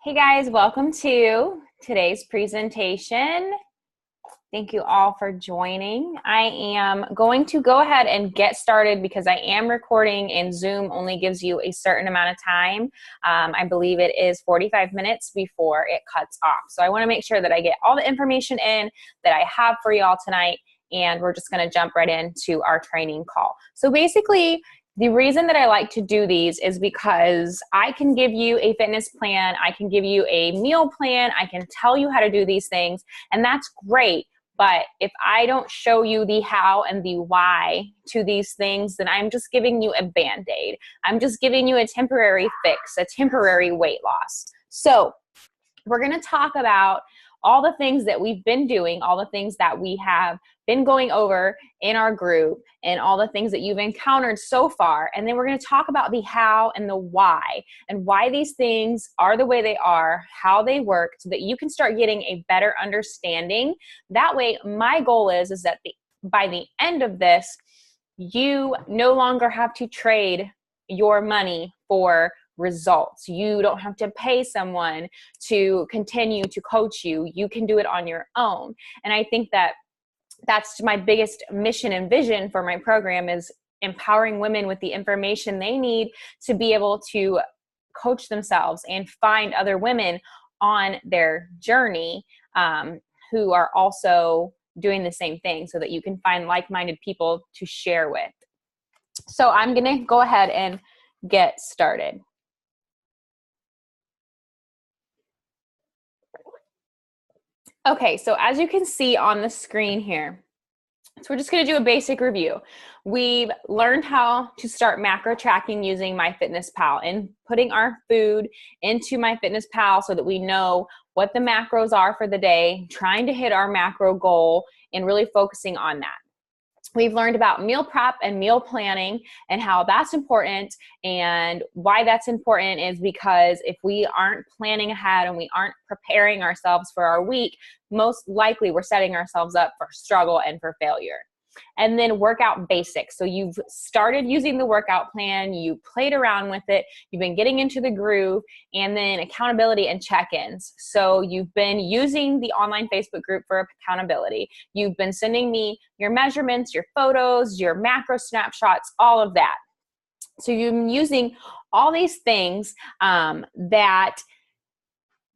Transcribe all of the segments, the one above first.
Hey guys, welcome to today's presentation. Thank you all for joining. I am going to go ahead and get started because I am recording and Zoom only gives you a certain amount of time. I believe it is 45 minutes before it cuts off. So I want to make sure that I get all the information in that I have for you all tonight, and we're just going to jump right into our training call. So basically, the reason that I like to do these is because I can give you a fitness plan, I can give you a meal plan, I can tell you how to do these things, and that's great. But if I don't show you the how and the why to these things, then I'm just giving you a Band-Aid. I'm just giving you a temporary fix, a temporary weight loss. So we're going to talk about all the things that we've been doing, all the things that we have been going over in our group, and all the things that you've encountered so far. And then we're going to talk about the how and the why, and why these things are the way they are, how they work, so that you can start getting a better understanding. That way, my goal is that by the end of this, you no longer have to trade your money for results. You don't have to pay someone to continue to coach you. You can do it on your own. And I think that that's my biggest mission and vision for my program, is empowering women with the information they need to be able to coach themselves and find other women on their journey who are also doing the same thing, so that you can find like-minded people to share with. So I'm going to go ahead and get started. Okay, so as you can see on the screen here, so we're just going to do a basic review. We've learned how to start macro tracking using MyFitnessPal and putting our food into MyFitnessPal so that we know what the macros are for the day, trying to hit our macro goal, and really focusing on that. We've learned about meal prep and meal planning and how that's important, and why that's important is because if we aren't planning ahead and we aren't preparing ourselves for our week, most likely we're setting ourselves up for struggle and for failure. And then workout basics. So you've started using the workout plan, you played around with it, you've been getting into the groove, and then accountability and check-ins. So you've been using the online Facebook group for accountability. You've been sending me your measurements, your photos, your macro snapshots, all of that. So you've been using all these things that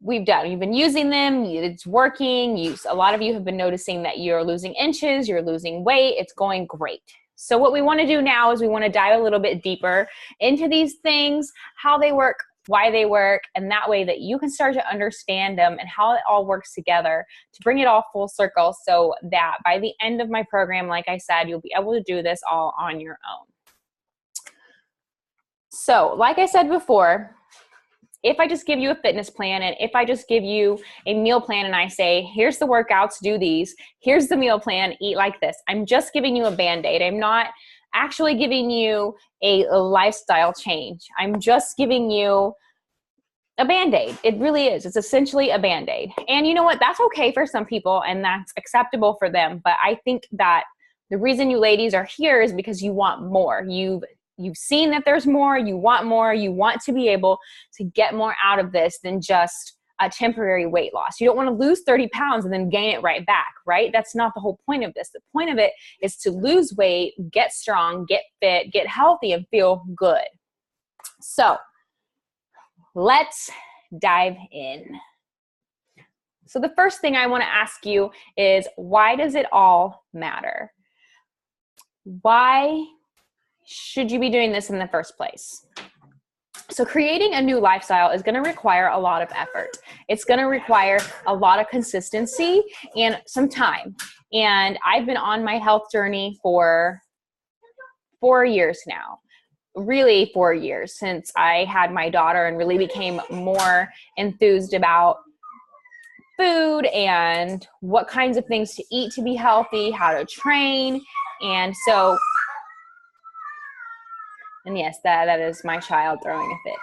we've done. You've been using them, it's working. A lot of you have been noticing that you're losing inches, you're losing weight, it's going great. So what we want to do now is we want to dive a little bit deeper into these things, how they work, why they work, and that way that you can start to understand them and how it all works together to bring it all full circle, so that by the end of my program, like I said, you'll be able to do this all on your own. So like I said before, if I just give you a fitness plan, and if I just give you a meal plan and I say, here's the workouts, do these, here's the meal plan, eat like this, I'm just giving you a Band-Aid. I'm not actually giving you a lifestyle change. I'm just giving you a Band-Aid. It really is. It's essentially a Band-Aid. And you know what? That's okay for some people and that's acceptable for them. But I think that the reason you ladies are here is because you want more. You've seen that there's more, you want to be able to get more out of this than just a temporary weight loss. You don't want to lose 30 pounds and then gain it right back, right? That's not the whole point of this. The point of it is to lose weight, get strong, get fit, get healthy, and feel good. So let's dive in. So the first thing I want to ask you is, why does it all matter? Why should you be doing this in the first place? So creating a new lifestyle is going to require a lot of effort. It's going to require a lot of consistency and some time. And I've been on my health journey for 4 years now. Really 4 years since I had my daughter, and really became more enthused about food and what kinds of things to eat to be healthy, how to train. And so, and yes, that is my child throwing a fit.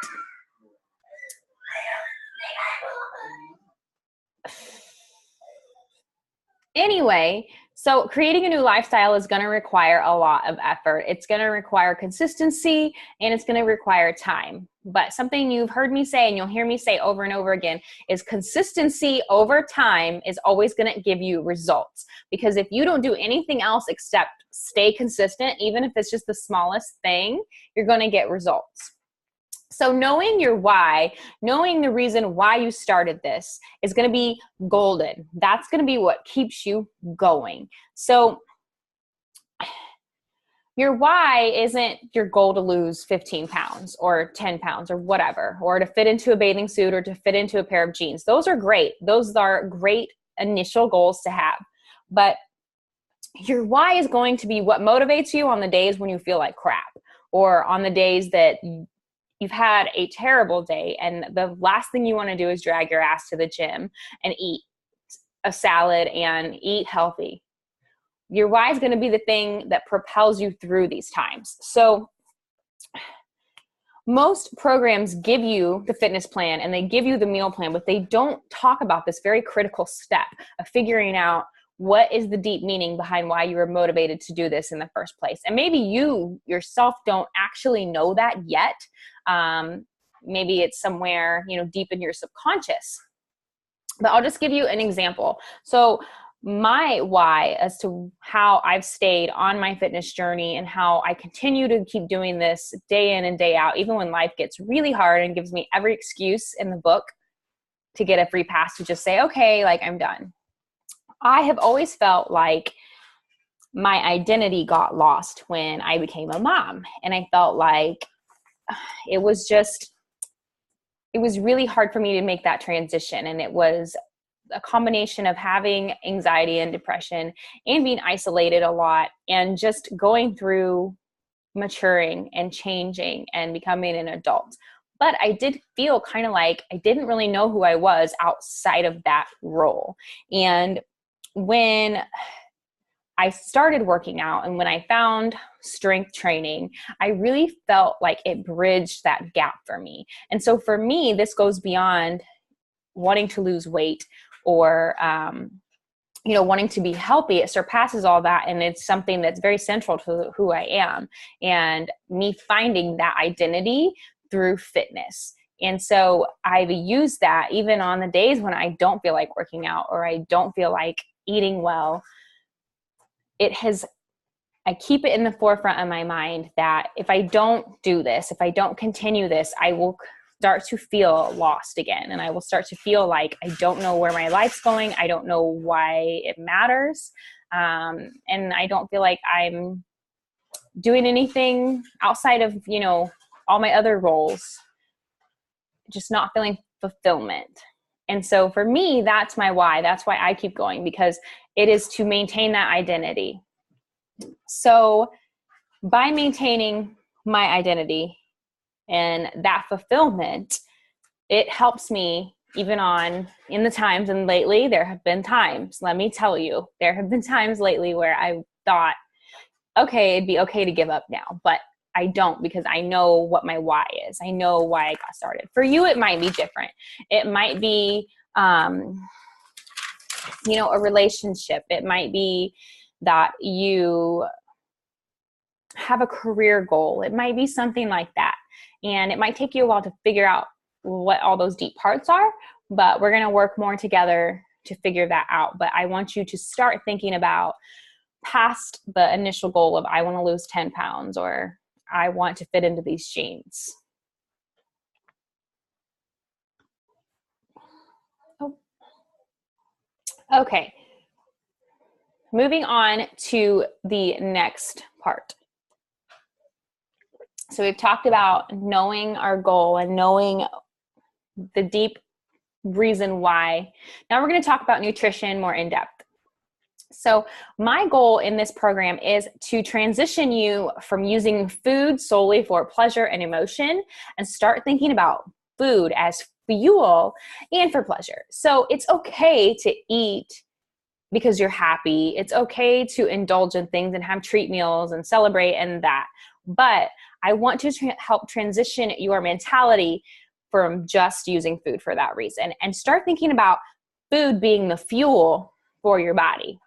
Anyway, so creating a new lifestyle is going to require a lot of effort. It's going to require consistency, and it's going to require time. but something you've heard me say and you'll hear me say over and over again is consistency over time is always going to give you results. Because if you don't do anything else except stay consistent, even if it's just the smallest thing, you're going to get results. So knowing your why, knowing the reason why you started this is going to be golden. That's going to be what keeps you going. So your why isn't your goal to lose 15 pounds or 10 pounds or whatever, or to fit into a bathing suit or to fit into a pair of jeans. Those are great. Those are great initial goals to have. But your why is going to be what motivates you on the days when you feel like crap, or on the days that you've had a terrible day and the last thing you want to do is drag your ass to the gym and eat a salad and eat healthy. Your why is going to be the thing that propels you through these times. So most programs give you the fitness plan and they give you the meal plan, but they don't talk about this very critical step of figuring out what is the deep meaning behind why you were motivated to do this in the first place. And maybe you yourself don't actually know that yet. Maybe it's somewhere, deep in your subconscious. But I'll just give you an example. So my why as to how I've stayed on my fitness journey and how I continue to keep doing this day in and day out, even when life gets really hard and gives me every excuse in the book to get a free pass to just say, okay, like I'm done. I have always felt like my identity got lost when I became a mom. And I felt like it was really hard for me to make that transition. And it was a combination of having anxiety and depression and being isolated a lot and just going through maturing and changing and becoming an adult. But I did feel kind of like I didn't really know who I was outside of that role. And when I started working out and when I found strength training, I really felt like it bridged that gap for me. And so for me, this goes beyond wanting to lose weight or, wanting to be healthy. It surpasses all that. And it's something that's very central to who I am and me finding that identity through fitness. And so I've used that even on the days when I don't feel like working out or I don't feel like eating well. I keep it in the forefront of my mind that if I don't do this, if I don't continue this, I will start to feel lost again. And I will start to feel like I don't know where my life's going. I don't know why it matters. And I don't feel like I'm doing anything outside of, all my other roles, just not feeling fulfillment. And so for me, that's my why. That's why I keep going, because it is to maintain that identity. So by maintaining my identity and that fulfillment, it helps me even in the times, and lately there have been times, let me tell you, there have been times lately where I thought, okay, it'd be okay to give up now, but I don't, because I know what my why is. I know why I got started. For you, it might be different. It might be, a relationship. It might be that you have a career goal. It might be something like that. And it might take you a while to figure out what all those deep parts are, but we're going to work more together to figure that out. But I want you to start thinking about past the initial goal of I want to lose 10 pounds or I want to fit into these jeans. Okay. Moving on to the next part. So we've talked about knowing our goal and knowing the deep reason why. Now we're going to talk about nutrition more in depth. So my goal in this program is to transition you from using food solely for pleasure and emotion and start thinking about food as fuel and for pleasure. So it's okay to eat because you're happy. It's okay to indulge in things and have treat meals and celebrate and that. But I want to help transition your mentality from just using food for that reason and start thinking about food being the fuel for your body.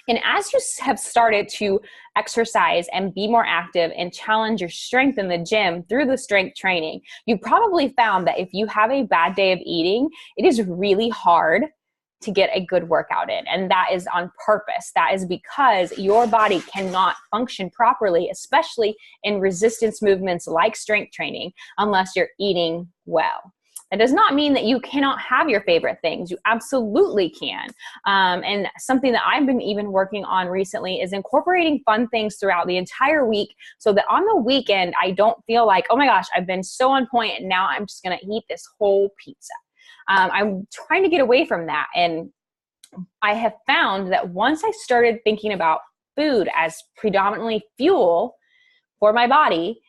And as you have started to exercise and be more active and challenge your strength in the gym through the strength training, you probably found that if you have a bad day of eating, it is really hard to get a good workout in. And that is on purpose. That is because your body cannot function properly, especially in resistance movements like strength training, unless you're eating well. That does not mean that you cannot have your favorite things. You absolutely can. And something that I've been even working on recently is incorporating fun things throughout the entire week so that on the weekend, I don't feel like, oh my gosh, I've been so on point and now I'm just going to eat this whole pizza. I'm trying to get away from that. And I have found that once I started thinking about food as predominantly fuel for my body,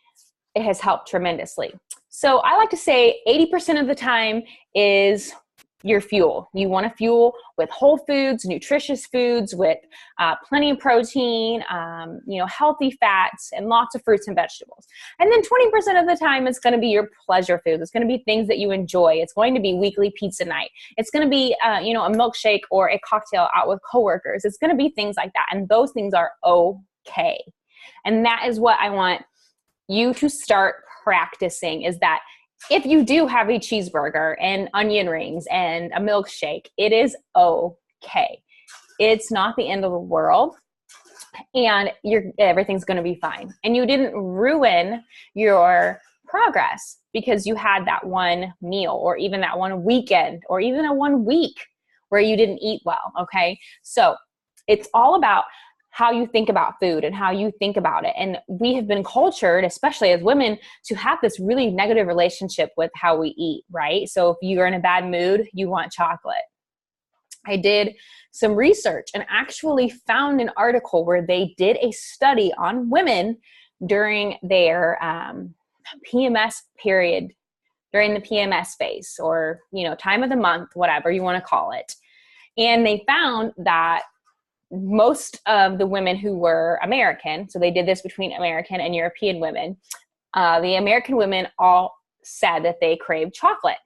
it has helped tremendously. So I like to say 80% of the time is your fuel. You want to fuel with whole foods, nutritious foods with plenty of protein, healthy fats, and lots of fruits and vegetables. And then 20% of the time it's going to be your pleasure foods. It's going to be things that you enjoy. It's going to be weekly pizza night. It's going to be, a milkshake or a cocktail out with coworkers. It's going to be things like that. And those things are okay. And that is what I want you to start practicing, is that if you do have a cheeseburger and onion rings and a milkshake, it is okay. It's not the end of the world, and everything's going to be fine. And you didn't ruin your progress because you had that one meal or even that one weekend or even a 1 week where you didn't eat well, okay? So it's all about how you think about food and how you think about it. And we have been cultured, especially as women, to have this really negative relationship with how we eat, right? So if you're in a bad mood, you want chocolate. I did some research and actually found an article where they did a study on women during their PMS period, during the PMS phase, or, time of the month, whatever you want to call it. And they found that most of the women who were American, so they did this between American and European women, the American women all said that they craved chocolate.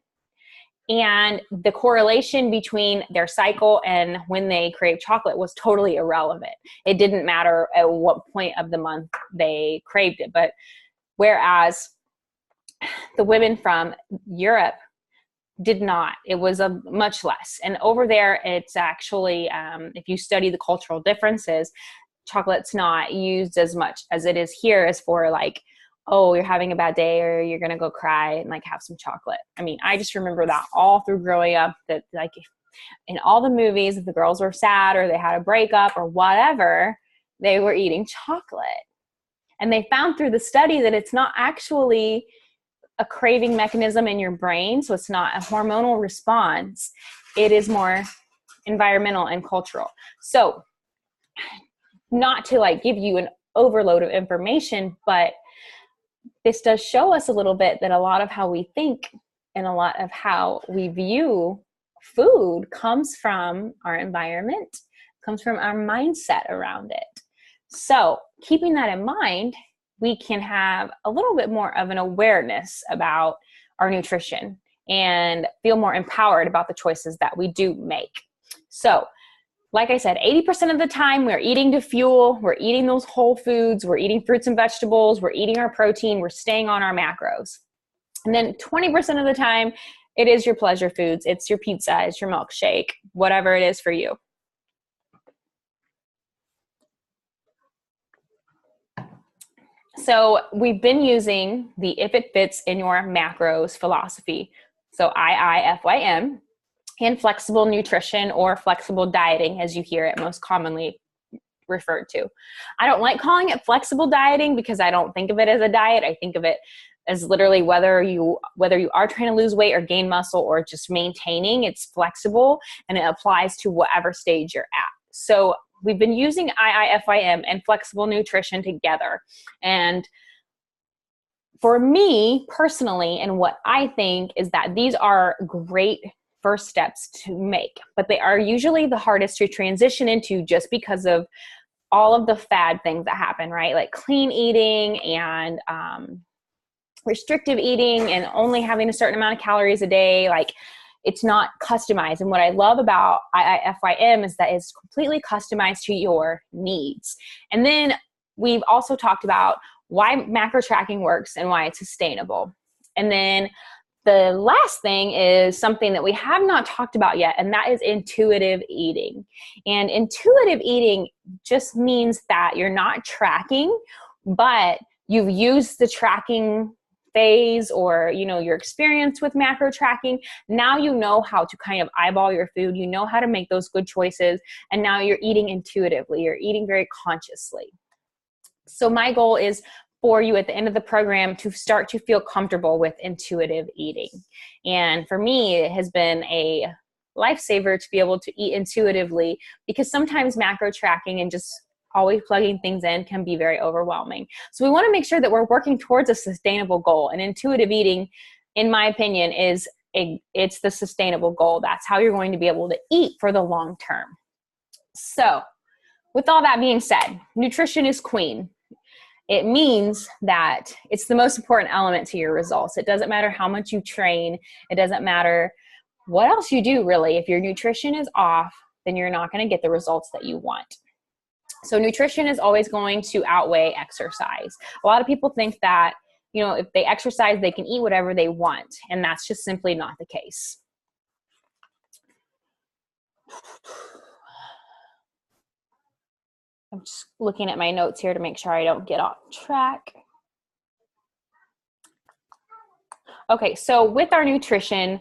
And the correlation between their cycle and when they craved chocolate was totally irrelevant. It didn't matter at what point of the month they craved it. But whereas the women from Europe did not. It was a much less. And over there, it's actually, if you study the cultural differences, chocolate's not used as much as it is here as for like, oh, you're having a bad day or you're going to go cry and like have some chocolate. I mean, I just remember that all through growing up, that like in all the movies, if the girls were sad or they had a breakup or whatever, they were eating chocolate. And they found through the study that it's not actually a craving mechanism in your brain. So it's not a hormonal response. It is more environmental and cultural. So not to like give you an overload of information, but this does show us a little bit that a lot of how we think and a lot of how we view food comes from our environment, comes from our mindset around it. So keeping that in mind, we can have a little bit more of an awareness about our nutrition and feel more empowered about the choices that we do make. So, like I said, 80% of the time we're eating to fuel, we're eating those whole foods, we're eating fruits and vegetables, we're eating our protein, we're staying on our macros. And then 20% of the time, it is your pleasure foods, it's your pizza, it's your milkshake, whatever it is for you. So we've been using the If It Fits in Your Macros philosophy. So IIFYM, and flexible nutrition or flexible dieting, as you hear it most commonly referred to. I don't like calling it flexible dieting because I don't think of it as a diet. I think of it as literally whether you are trying to lose weight or gain muscle or just maintaining, it's flexible and it applies to whatever stage you're at. So we've been using IIFYM and flexible nutrition together. And for me personally, and what I think is that these are great first steps to make, but they are usually the hardest to transition into just because of all of the fad things that happen, right? Like clean eating and restrictive eating and only having a certain amount of calories a day. Like it's not customized. And what I love about IIFYM is that it's completely customized to your needs. And then we've also talked about why macro tracking works and why it's sustainable. And then the last thing is something that we have not talked about yet, and that is intuitive eating. And intuitive eating just means that you're not tracking, but you've used the tracking phase or, your experience with macro tracking. Now you know how to kind of eyeball your food. You know how to make those good choices. And now you're eating intuitively. You're eating very consciously. So my goal is for you at the end of the program to start to feel comfortable with intuitive eating. And for me, it has been a lifesaver to be able to eat intuitively, because sometimes macro tracking and just always plugging things in can be very overwhelming. So we want to make sure that we're working towards a sustainable goal. And intuitive eating, in my opinion, it's the sustainable goal. That's how you're going to be able to eat for the long term. So with all that being said, nutrition is queen. It means that it's the most important element to your results. It doesn't matter how much you train. It doesn't matter what else you do, really. If your nutrition is off, then you're not going to get the results that you want. So nutrition is always going to outweigh exercise. A lot of people think that, if they exercise, they can eat whatever they want. And that's just simply not the case. I'm just looking at my notes here to make sure I don't get off track. Okay, so with our nutrition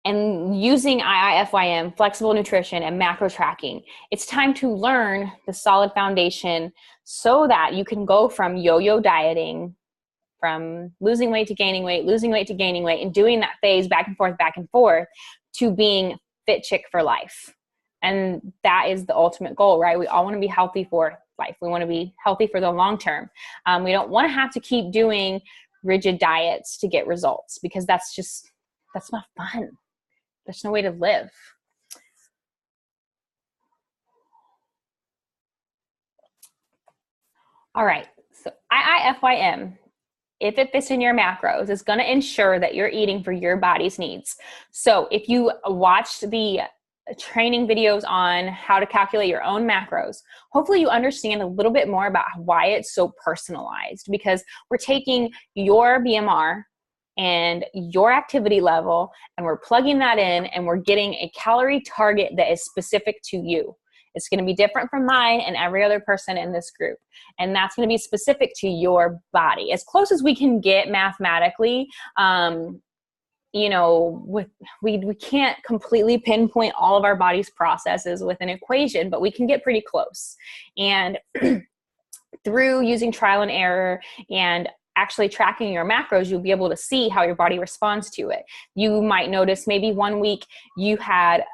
and using IIFYM, flexible nutrition, and macro tracking, it's time to learn the solid foundation so that you can go from yo-yo dieting, from losing weight to gaining weight, losing weight to gaining weight, and doing that phase back and forth, to being fit chick for life. And that is the ultimate goal, right? We all want to be healthy for life. We want to be healthy for the long term. We don't want to have to keep doing rigid diets to get results, because that's not fun. There's no way to live. All right, so IIFYM, if it fits in your macros, is going to ensure that you're eating for your body's needs. So if you watched the training videos on how to calculate your own macros, hopefully you understand a little bit more about why it's so personalized, because we're taking your BMR and your activity level, and we're plugging that in, and we're getting a calorie target that is specific to you. It's going to be different from mine and every other person in this group. And that's going to be specific to your body. As close as we can get mathematically, we can't completely pinpoint all of our body's processes with an equation, but we can get pretty close. And through using trial and error and actually tracking your macros, you'll be able to see how your body responds to it. You might notice maybe one week you had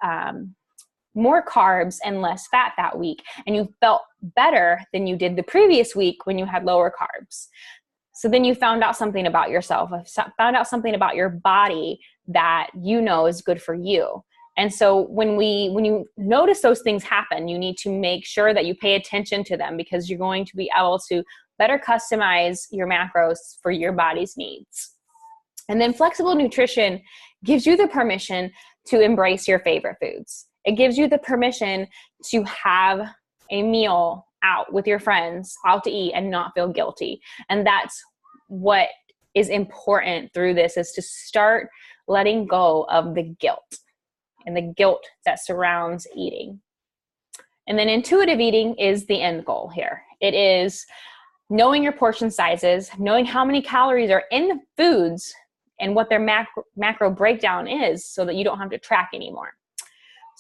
more carbs and less fat that week, and you felt better than you did the previous week when you had lower carbs. So then you found out something about yourself, found out something about your body that is good for you. And so when you notice those things happen, you need to make sure that you pay attention to them, because you're going to be able to better customize your macros for your body's needs. And then flexible nutrition gives you the permission to embrace your favorite foods. It gives you the permission to have a meal out with your friends, out to eat, and not feel guilty. And that's what is important through this, is to start letting go of the guilt and the guilt that surrounds eating. And then intuitive eating is the end goal here. It is knowing your portion sizes, knowing how many calories are in the foods and what their macro breakdown is, so that you don't have to track anymore.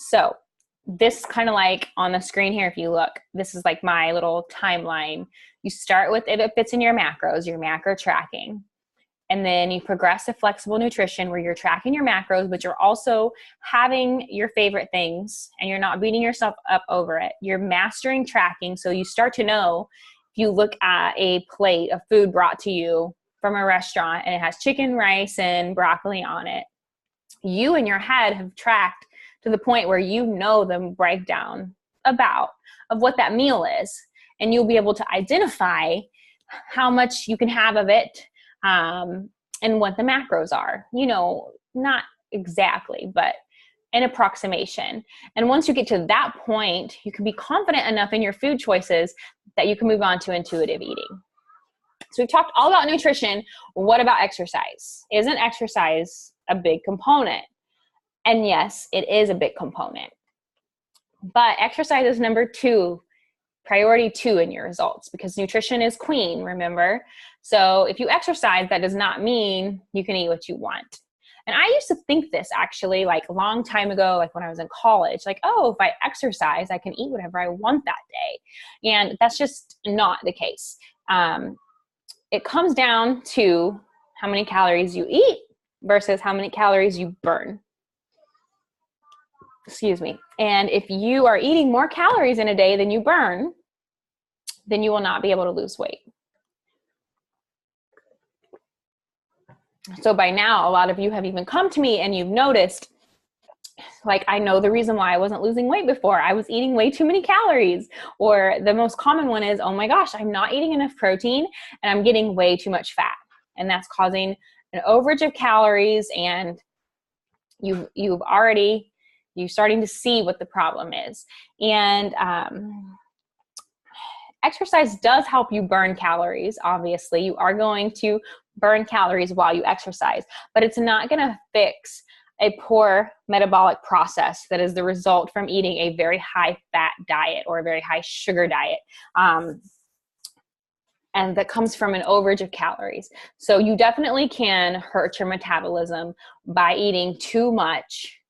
So this kind of like on the screen here, if you look, this is like my little timeline. You start with if it fits in your macros, your macro tracking. And then you progress to flexible nutrition, where you're tracking your macros, but you're also having your favorite things and you're not beating yourself up over it. You're mastering tracking. So you start to know, if you look at a plate of food brought to you from a restaurant and it has chicken, rice, and broccoli on it, you in your head have tracked to the point where you know the breakdown of what that meal is. And you'll be able to identify how much you can have of it, and what the macros are. Not exactly, but an approximation. And once you get to that point, you can be confident enough in your food choices that you can move on to intuitive eating. So we've talked all about nutrition. What about exercise? Isn't exercise a big component? And yes, it is a big component. But exercise is number 2, priority 2 in your results, because nutrition is queen, remember? So if you exercise, that does not mean you can eat what you want. And I used to think this actually like a long time ago, like when I was in college, like, oh, if I exercise, I can eat whatever I want that day. And that's just not the case. It comes down to how many calories you eat versus how many calories you burn. Excuse me. And if you are eating more calories in a day than you burn, then you will not be able to lose weight. So by now, a lot of you have even come to me and you've noticed, like, I know the reason why I wasn't losing weight before. I was eating way too many calories. Or the most common one is, oh my gosh, I'm not eating enough protein and I'm getting way too much fat. And that's causing an overage of calories, and you're starting to see what the problem is. And exercise does help you burn calories. Obviously, you are going to burn calories while you exercise, but it's not going to fix a poor metabolic process that is the result from eating a very high fat diet or a very high sugar diet. And that comes from an overage of calories. So you definitely can hurt your metabolism by eating too much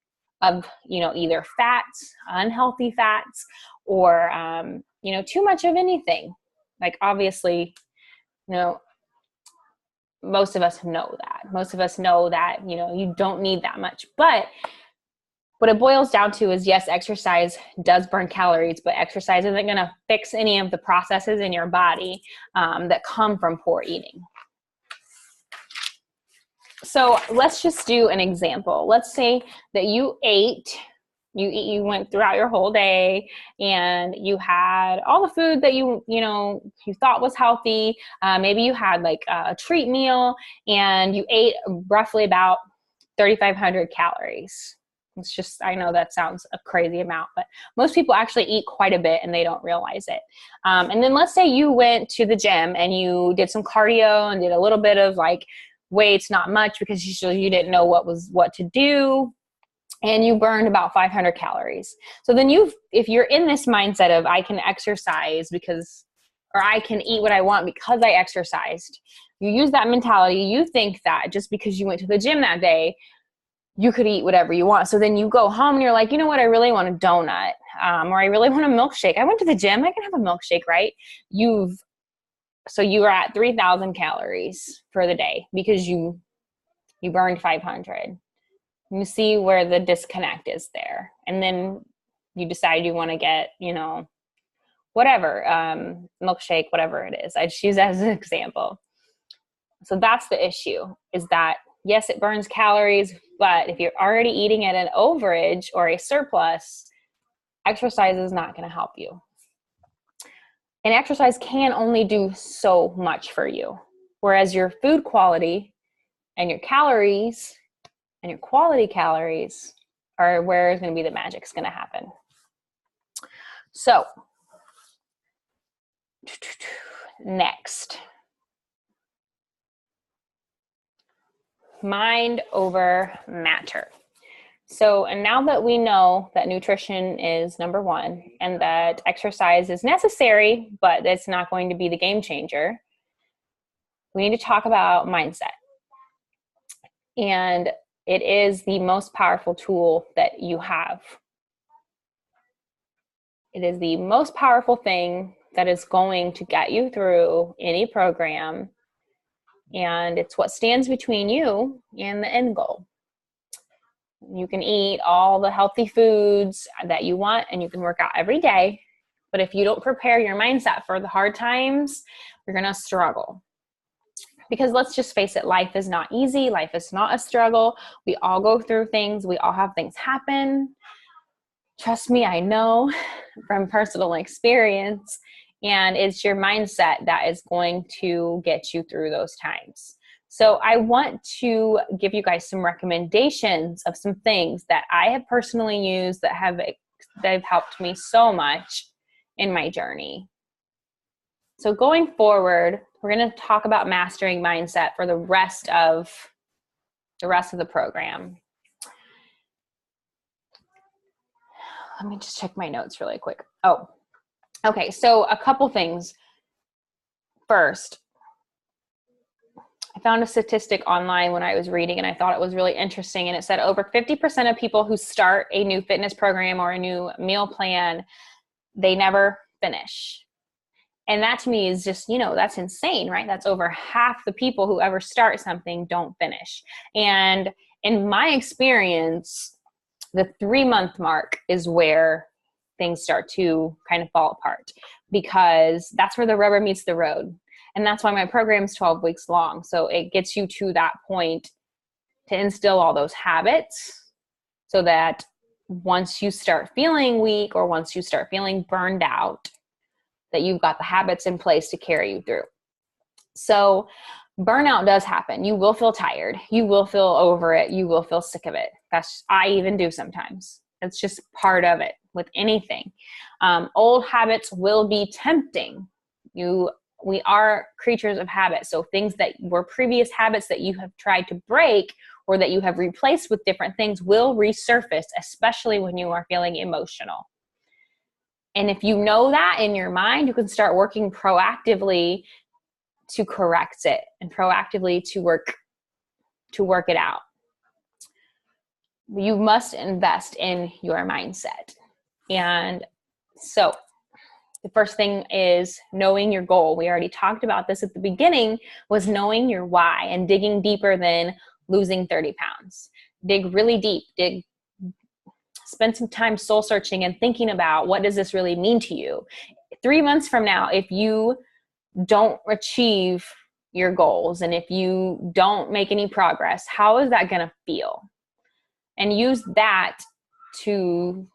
of, either fats, unhealthy fats, or, too much of anything. Like, obviously, most of us know that. Most of us know that, you don't need that much. But what it boils down to is, yes, exercise does burn calories, but exercise isn't going to fix any of the processes in your body that come from poor eating. So let's just do an example. Let's say that you went throughout your whole day and you had all the food that you thought was healthy. Maybe you had like a treat meal and you ate roughly about 3,500 calories. I know that sounds a crazy amount, but most people actually eat quite a bit and they don't realize it. And then let's say you went to the gym and you did some cardio and did a little bit of like weights, not much because you didn't know what to do. And you burned about 500 calories. So then if you're in this mindset of I can exercise or I can eat what I want because I exercised, you use that mentality. You think that just because you went to the gym that day, you could eat whatever you want. So then you go home and you're like, you know what? I really want a donut, or I really want a milkshake. I went to the gym. I can have a milkshake, right? So you were at 3,000 calories for the day because you burned 500. You see where the disconnect is there. And then you decide you want to get, whatever, milkshake, whatever it is. I just use that as an example. So that's the issue, is that yes, it burns calories, but if you're already eating at an overage or a surplus, exercise is not going to help you. And exercise can only do so much for you. Whereas your food quality and your calories and your quality calories are where is going to be the magic's going to happen. So, next. Mind over matter. So, and now that we know that nutrition is number 1 and that exercise is necessary, but it's not going to be the game changer, we need to talk about mindset. And it is the most powerful tool that you have. It is the most powerful thing that is going to get you through any program. And it's what stands between you and the end goal. You can eat all the healthy foods that you want and you can work out every day. But if you don't prepare your mindset for the hard times, you're going to struggle. Because let's just face it, life is not easy. Life is not a struggle. We all go through things. We all have things happen. Trust me, I know from personal experience. And it's your mindset that is going to get you through those times. So I want to give you guys some recommendations of some things that I have personally used that have helped me so much in my journey. So going forward, we're going to talk about mastering mindset for the rest of the program. Let me just check my notes really quick. Oh, okay. So a couple things. First, I found a statistic online when I was reading, and I thought it was really interesting. And it said over 50% of people who start a new fitness program or a new meal plan, they never finish. And that to me is just, that's insane, right? That's over half the people who ever start something don't finish. And in my experience, the 3-month mark is where things start to kind of fall apart, because that's where the rubber meets the road. And that's why my program is 12 weeks long. So it gets you to that point to instill all those habits so that once you start feeling weak or once you start feeling burned out, that you've got the habits in place to carry you through. So burnout does happen. You will feel tired. You will feel over it. You will feel sick of it. I even do sometimes. It's just part of it with anything. Old habits will be tempting. We are creatures of habit. So things that were previous habits that you have tried to break or that you have replaced with different things will resurface, especially when you are feeling emotional. And if you know that in your mind, you can start working proactively to correct it and proactively to work it out. You must invest in your mindset. And so the first thing is knowing your goal. We already talked about this at the beginning, was knowing your why and digging deeper than losing 30 pounds. Dig really deep. Spend some time soul searching and thinking about, what does this really mean to you? 3 months from now, if you don't achieve your goals and if you don't make any progress, how is that going to feel? And use that to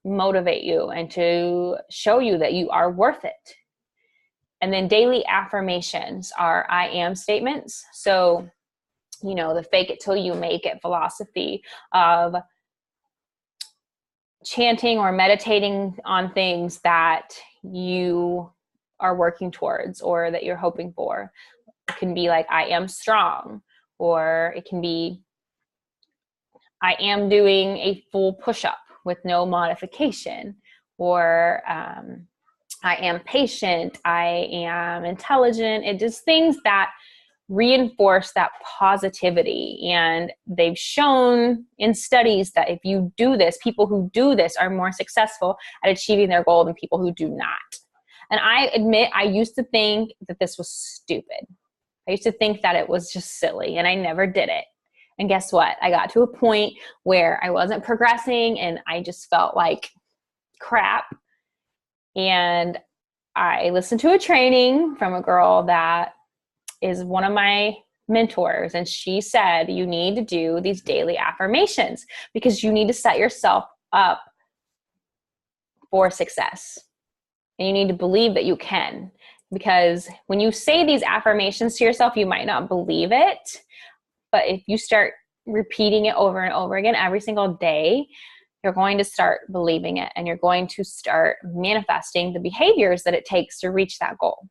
motivate you and to show you that you are worth it. And then daily affirmations are I am statements. So, the fake it till you make it philosophy of chanting or meditating on things that you are working towards or that you're hoping for. It can be like, I am strong, or it can be, I am doing a full push-up with no modification, or I am patient, I am intelligent. It just things that reinforce that positivity. And they've shown in studies that if you do this, people who do this are more successful at achieving their goal than people who do not. And I admit, I used to think that this was stupid. I used to think that it was just silly, and I never did it. And guess what? I got to a point where I wasn't progressing and I just felt like crap. And I listened to a training from a girl that is one of my mentors. And she said, you need to do these daily affirmations because you need to set yourself up for success. And you need to believe that you can. Because when you say these affirmations to yourself, you might not believe it. But if you start repeating it over and over again every single day, you're going to start believing it, and you're going to start manifesting the behaviors that it takes to reach that goal.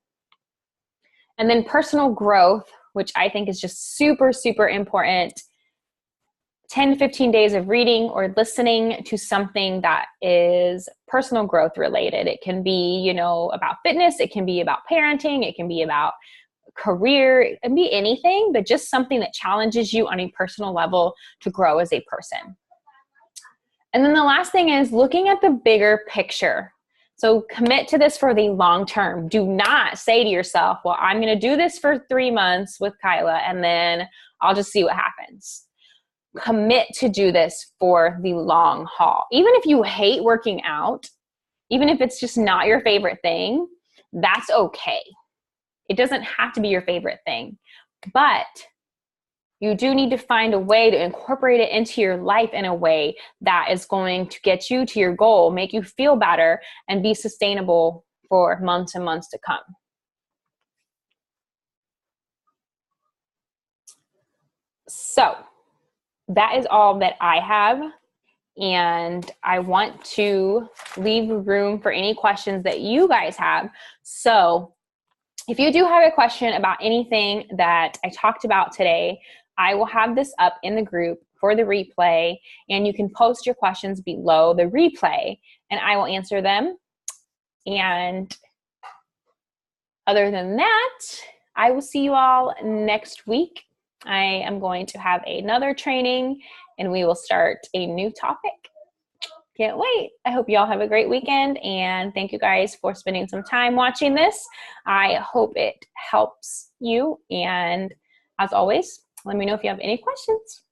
And then personal growth, which I think is just super, super important. 10 to 15 days of reading or listening to something that is personal growth related. It can be, about fitness. It can be about parenting. It can be about career. It can be anything, but just something that challenges you on a personal level to grow as a person. And then the last thing is looking at the bigger picture. So commit to this for the long term. Do not say to yourself, well, I'm going to do this for 3 months with Kyla and then I'll just see what happens. Commit to do this for the long haul. Even if you hate working out, even if it's just not your favorite thing, that's okay. It doesn't have to be your favorite thing, but you do need to find a way to incorporate it into your life in a way that is going to get you to your goal, make you feel better, and be sustainable for months and months to come. So that is all that I have. And I want to leave room for any questions that you guys have. So if you do have a question about anything that I talked about today, I will have this up in the group for the replay, and you can post your questions below the replay, and I will answer them. And other than that, I will see you all next week. I am going to have another training, and we will start a new topic. Can't wait. I hope you all have a great weekend, and thank you guys for spending some time watching this. I hope it helps you, and as always, let me know if you have any questions.